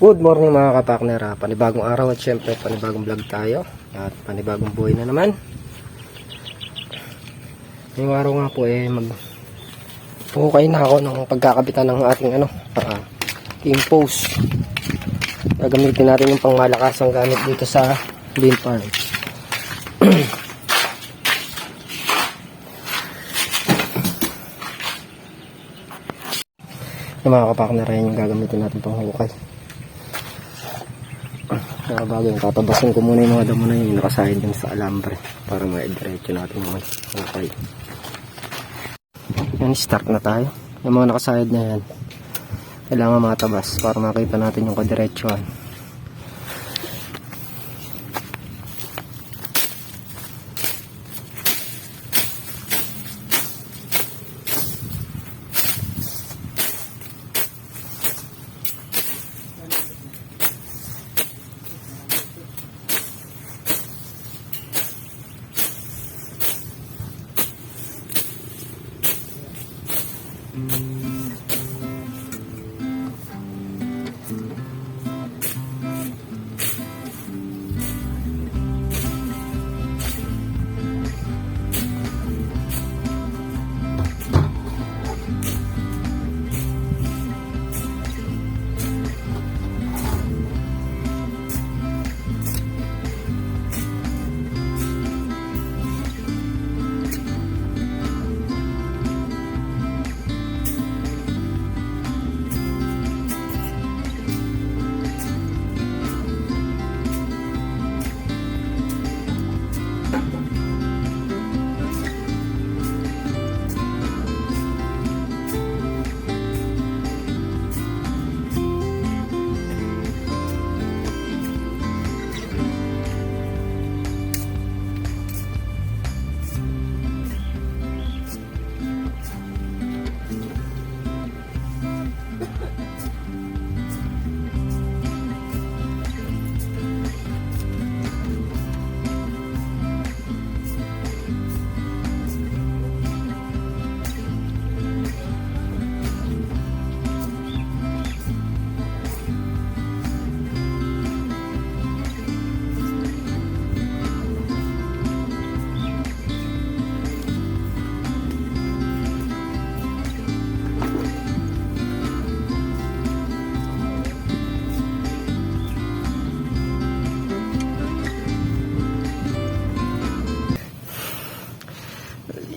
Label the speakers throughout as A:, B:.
A: Good morning mga kapakner, panibagong araw at syempre panibagong vlog tayo at panibagong buhay na naman. Ngayong araw nga po magpukay na ako ng pagkakabitan ng ating impose. Gagamitin natin yung pangmalakasang gamit dito sa bean farm. Yung mga kapakner, yung gagamitin natin pang hukay. Pero bago yung tatabasin ko muna yung mga damo na yung nakasahin din sa alambre para ma-diretso natin yung hukay. Yan, start na tayo. Yung mga nakasahid na yan kailangan matabas para makita natin yung kadiretsuhan.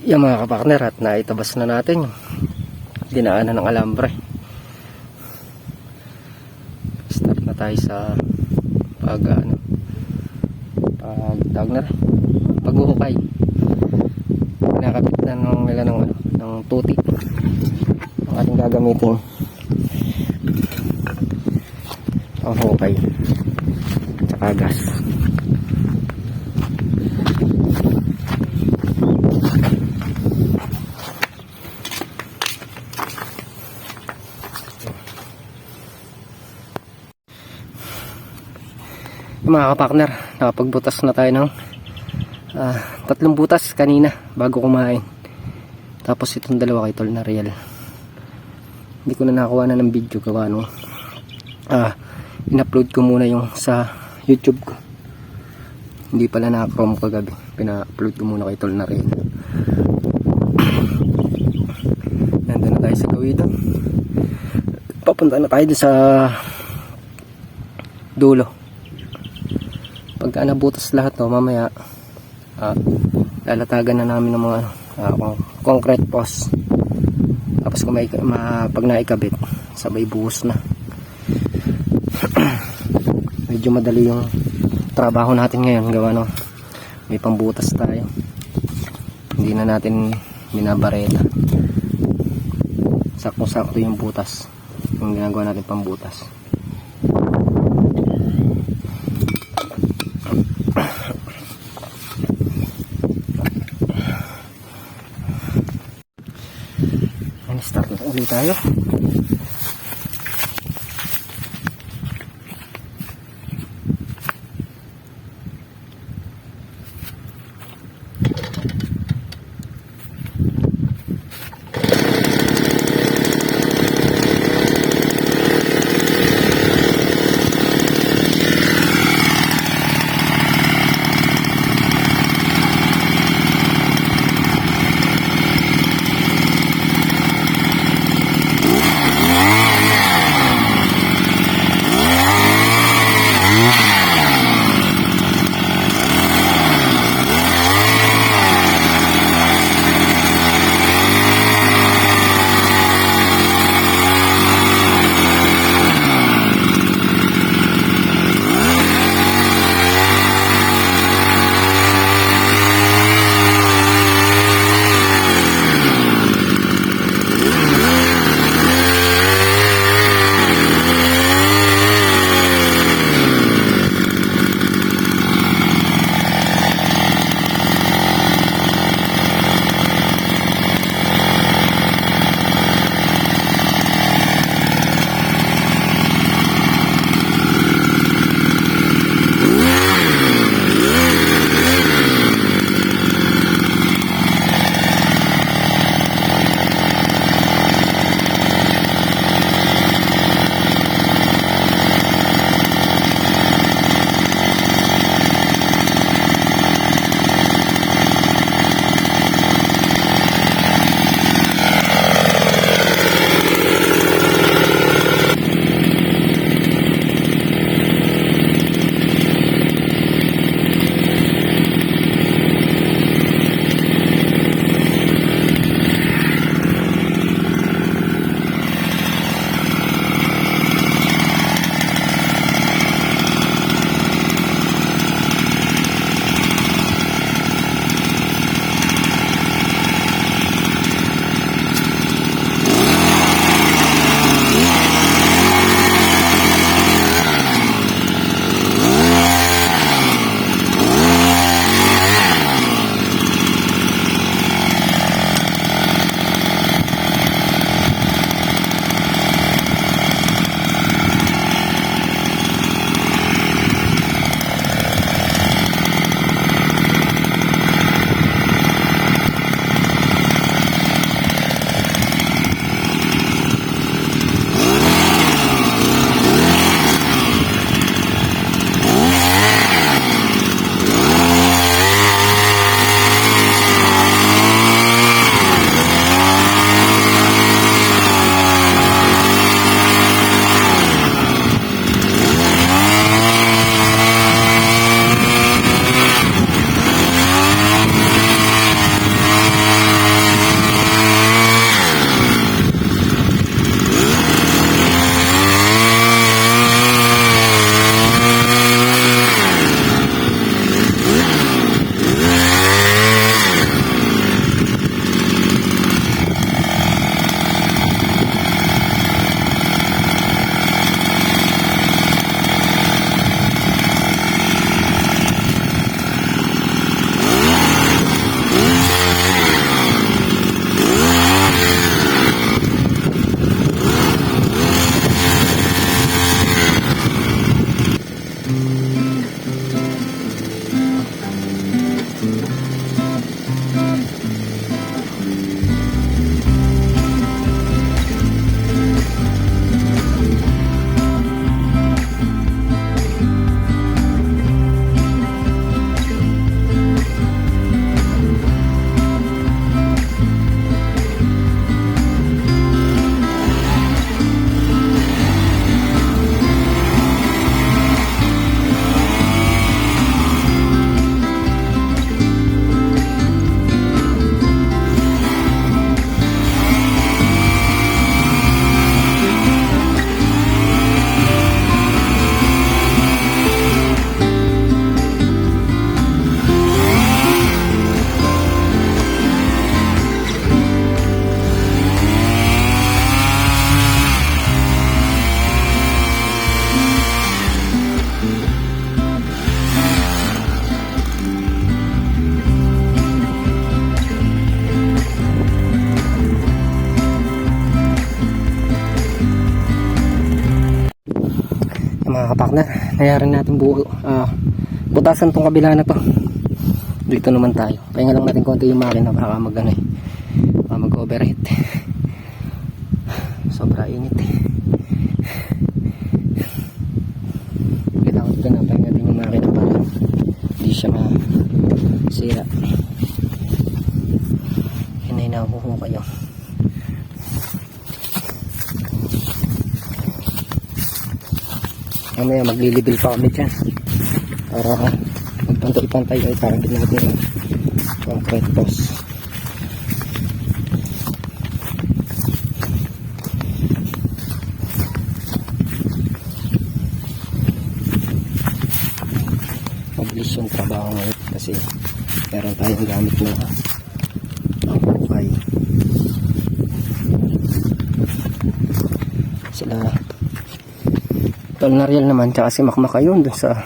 A: Yung mga kapakner, at naitabas na natin yung dinaanan ng alambre. Start na tayo sa paghuhukay. Pinakapit na ng tuti ang ating gagamitin ang hukay at saka gas. Mga kapakner, nakapagbutas na tayo ng 3 butas kanina bago kumain. Tapos itong 2 kay Tol na real. Hindi ko na nakakuha na ng video gawa nung in-upload ko muna yung sa YouTube ko. Hindi pala na-chrome kagabi. Pina-upload ko muna kay Tol na real. Nandun na tayo sa gawin. Papunta na tayo sa dulo. Pagka nabutas lahat to, mamaya lalatagan na namin ng mga concrete post. Tapos kung pag naikabit, sabay buhos na. Medyo madali yung trabaho natin ngayon gawa no, may pambutas tayo, hindi na natin binabareta. Sakto-sakto yung butas yung ginagawa natin pambutas. Start na ulit tayo. Mga kapartner, nayarin natin butasan tong kabila na to. Dito naman tayo, pahinga lang natin konti yung makina, baka mag overheat. Sobra init. Kailangan ko na pahinga din yung makina para hindi siya masira. Yan ay nakukuha kayo. Mamaya maglilibil pa kami dyan para magpantay-pantay ay target natin yung concrete post. Mabilis yung trabaho ngayon kasi meron tayong gamit na bukay. Sila Tol na real naman, tsaka si Makmak ayun dun sa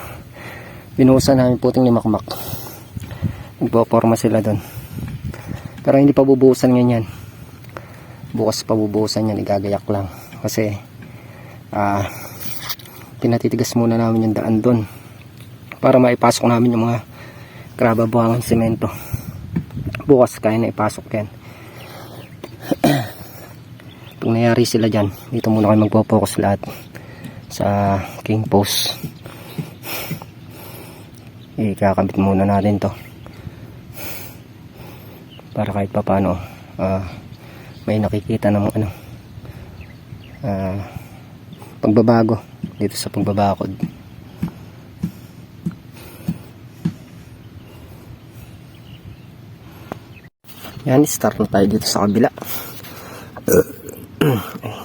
A: binuhusan namin puting ni Makmak. Nagpo-forma sila dun. Pero hindi pa bubuhusan ganyan. Bukas pa bubuhusan yan, igagayak lang. Kasi pinatitigas muna namin yung daan dun para maipasok namin yung mga grababuhangang semento. Bukas kaya na ipasok yan. Pag nangyari sila dyan, dito muna kayo magpo-focus lahat sa king post. Ikakabit muna natin to para kahit pa paano may nakikita ng pagbabago dito sa pagbabakod. Yan, start na tayo dito sa kabila.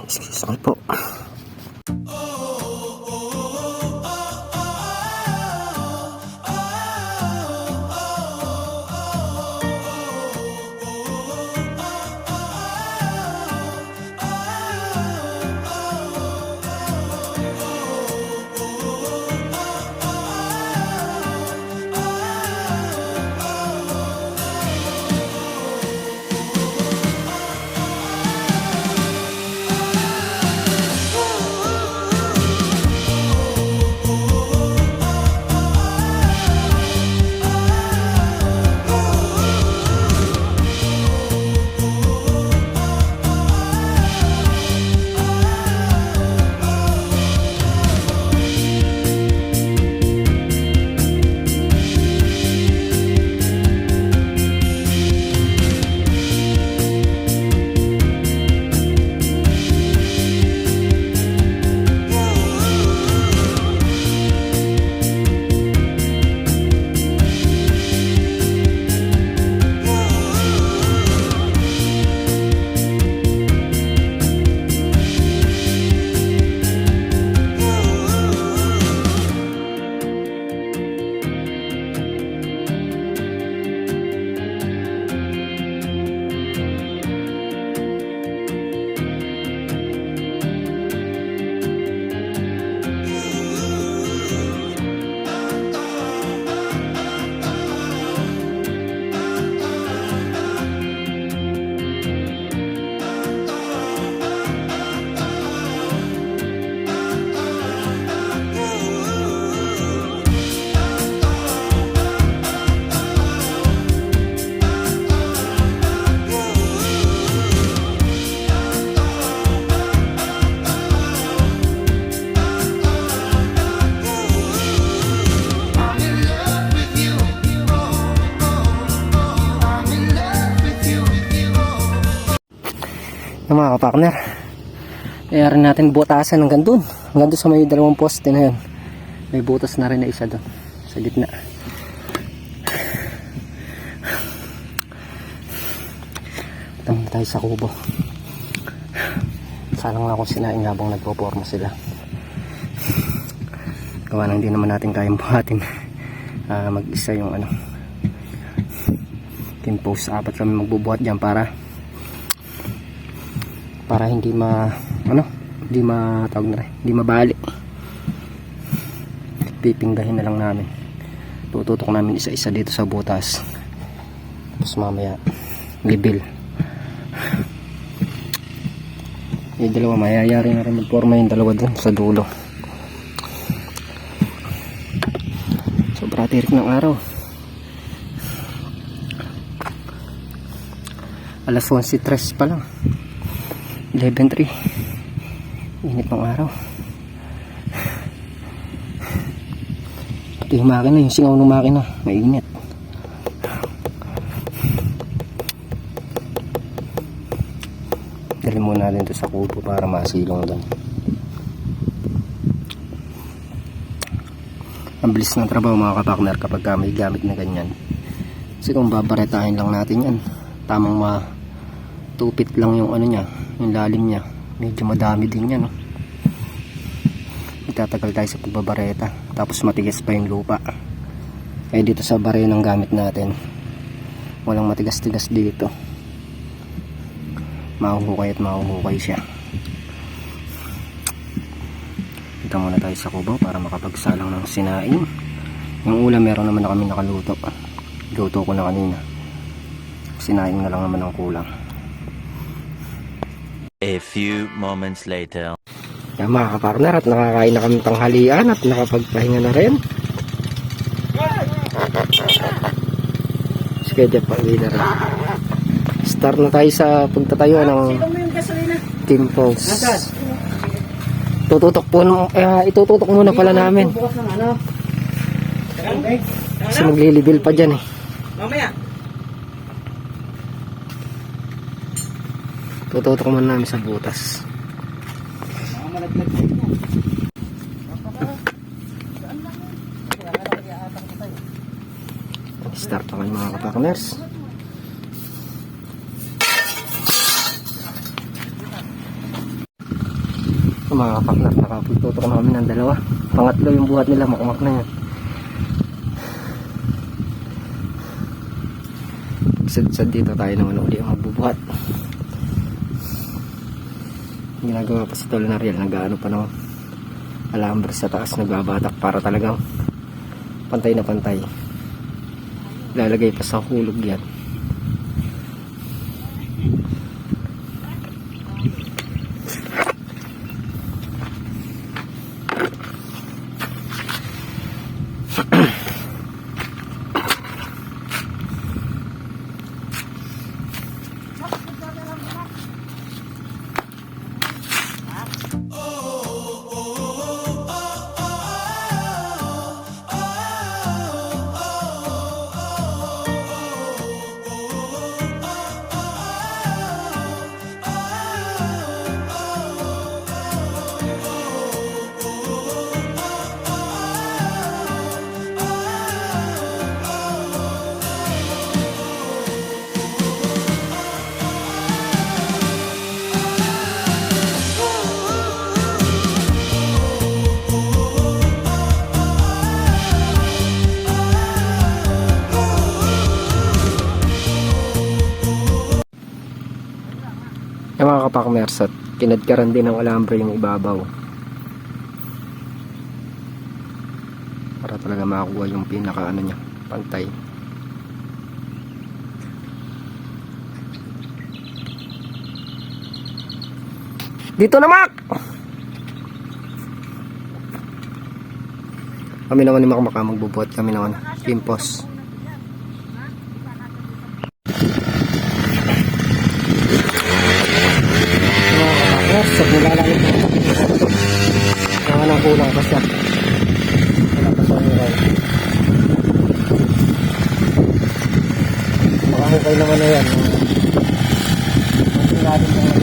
A: Excuse me po. Yung mga kapartner, kaya natin butasan hanggang doon sa may dalawang poste na yun. May butas na rin na isa doon sa gitna. Tama tayo sa kubo. Salang lang akong sinaing habang nagpo-forma sila. Gawa na hindi naman natin kayang buhatin mag-isa yung tin post. Apat kami magbubuhat dyan para hindi hindi mabali. Pipinggahin na lang namin. Tututok namin isa-isa dito sa butas. Tapos mamaya libil. Yung dalawa mayayari na rin magporma yung dalawa dun sa dulo. Sobra tirik ng araw. Alas 11:03 pa lang. 11:03. Init ng araw. Pati yung makina, yung singaw ng makina, mainit. Dali muna natin ito sa kubo para masilong doon. Ang bilis ng trabaho mga kapakner kapag may gamit na ganyan. Kasi kung babaretahin lang natin yan, tamang matupit lang yung ano niya, yung lalim niya. Medyo madami din yan. No? Itatagal tayo sa pagbabareta. Tapos matigas pa yung lupa. Kaya dito sa bare ng gamit natin, walang matigas-tigas dito. Mahuhukay at mahuhukay siya. Dito muna tayo sa kubo para makapagsalang ng sinaing. Yung ulam meron naman na kami nakaluto. Luto ko na kanina. Sinaing na lang naman ang kulang.
B: A few moments later.
A: Kaya mga kapartner, at nakakain na kami tanghalian at nakapagpahinga na rin. Schedule pa leader. Start na tayo sa pagtatayo ng team post. Itututok muna pala namin. Kasi maglilibil pa dyan eh.
C: Mamaya.
A: Tututok muna namin sa butas. Start na kayo mga kapakners. Mga kapakners, nakapagtutok na kami ng dalawa. Pangatlo yung buhat nila, makumak na yan. Sad dito tayo naman uli ang magbubuhat. Ginagawa pa sa tolo na real, nag-ano pa ng alambre sa taas, nagbabatak para talagang pantay na pantay. Lalagay pa sa hulog yan. Yung mga kapakmers, at kinadkaran din ng alambre yung ibabaw para talaga makakuha yung pinaka ano niya, pantay. Dito na Mac! Kami naman ni Mac magbubuhat kami naman pimpos. Sa mula namin naman ang kulang pa siya. Wala pa sa uray. Makahukay naman na yan. Ang natin